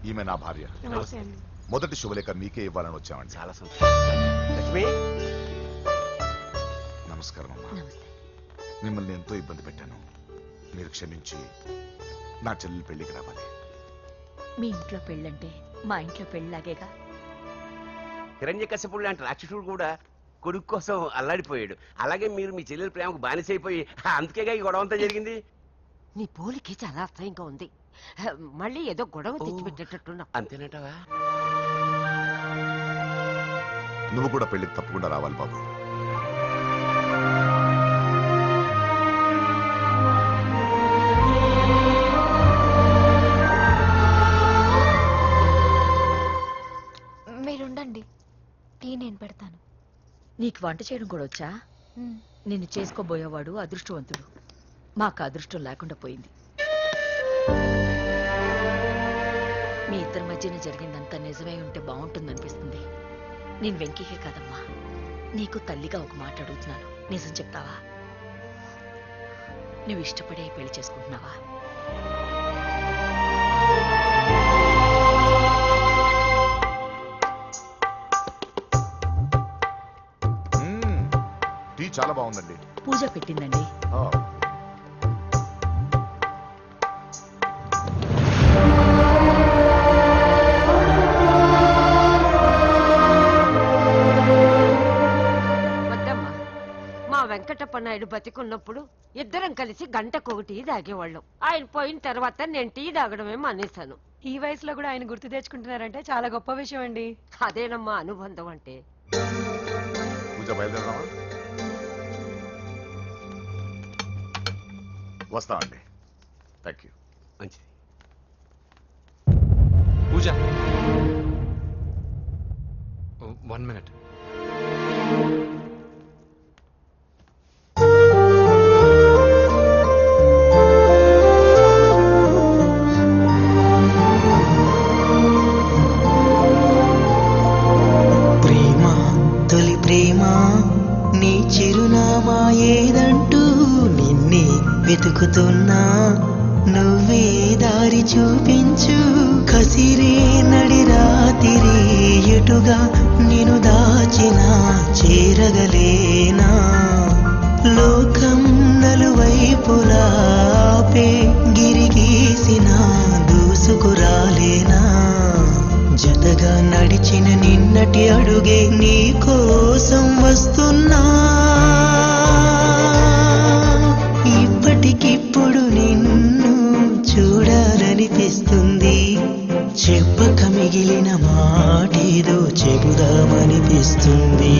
ఈమె నా భార్య. మొదటి శుభలేఖ మీకే ఇవ్వాలని వచ్చామండి. చాలా సంతోషం. లక్ష్మి, నమస్కారం అమ్మా. మిమ్మల్ని ఎంతో ఇబ్బంది పెట్టాను. మీరు క్షమించి నా చెల్లెలి పెళ్లికి రావాలి. మీ ఇంట్లో పెళ్ళంటే మా ఇంట్లో పెళ్ళిలాగేగా. హిరణ్యకశిపుడు లాంటి రాక్షసుడు కూడా కొడుకు కోసం అల్లాడిపోయాడు. అలాగే మీరు మీ చెల్లెల ప్రేమకు బానిసైపోయి అందుకేగా ఈ గొడవ అంతా జరిగింది. నీ పోలికి చాలా అసహ్యంగా ఉంది. మళ్ళీ ఏదో గొడవ తెచ్చిపెట్టేటట్టున్నా. అంతేనంటావా? నువ్వు కూడా పెళ్లికి తప్పకుండా రావాలి బాబు. మీరుండండి, టీ నేను పెడతాను. నీకు వంట చేయడం కూడా వచ్చా? నిన్ను చేసుకోబోయేవాడు అదృష్టవంతుడు. మాకు అదృష్టం లేకుండా పోయింది. మీ ఇద్దరి మధ్యన జరిగిందంతా నిజమై ఉంటే బాగుంటుందనిపిస్తుంది. నేను వెంకీకే కాదమ్మా, నీకు తల్లిగా ఒక మాట అడుగుతున్నాను. నిజం చెప్తావా? నువ్వు ఇష్టపడే పెళ్లి చేసుకుంటున్నావా? టీ చాలా బాగుందండి. పూజ పెట్టిందండి. వద్దమ్మా, మా వెంకటప్ప నాయుడు బతికున్నప్పుడు ఇద్దరం కలిసి గంటకు టీ తాగేవాళ్ళం. ఆయన పోయిన తర్వాత నేను టీ తాగడమే మానేశాను. ఈ వయసులో కూడా ఆయన గుర్తు తెచ్చుకుంటున్నారంటే చాలా గొప్ప విషయం అండి. అదేనమ్మా అనుబంధం అంటే. పూజ బయలుదేరదామా? వస్తామండి. Thank you. మంచిది. పూజ, 1 minute. ప్రేమ, తొలి ప్రేమ, నీ చిరునామా ఏదంటూ నిన్నే వెతుకుతున్నా. నువ్వే దారి చూపించు. కసిరే నడి రాతిరి ఎటుగా నిన్ను దాచినా చేరగలేనా. లోకం నలువైపులాపే గిరిగీసిన దూసుకురాలేనా. జతగా నడిచిన నిన్నటి అడుగే నీ కోసం వస్తున్నా. ఇప్పటికిప్పుడు నిన్ను చూడాలనిపిస్తుంది. చెప్పక మిగిలిన మాటేదో చెబుదామనిపిస్తుంది.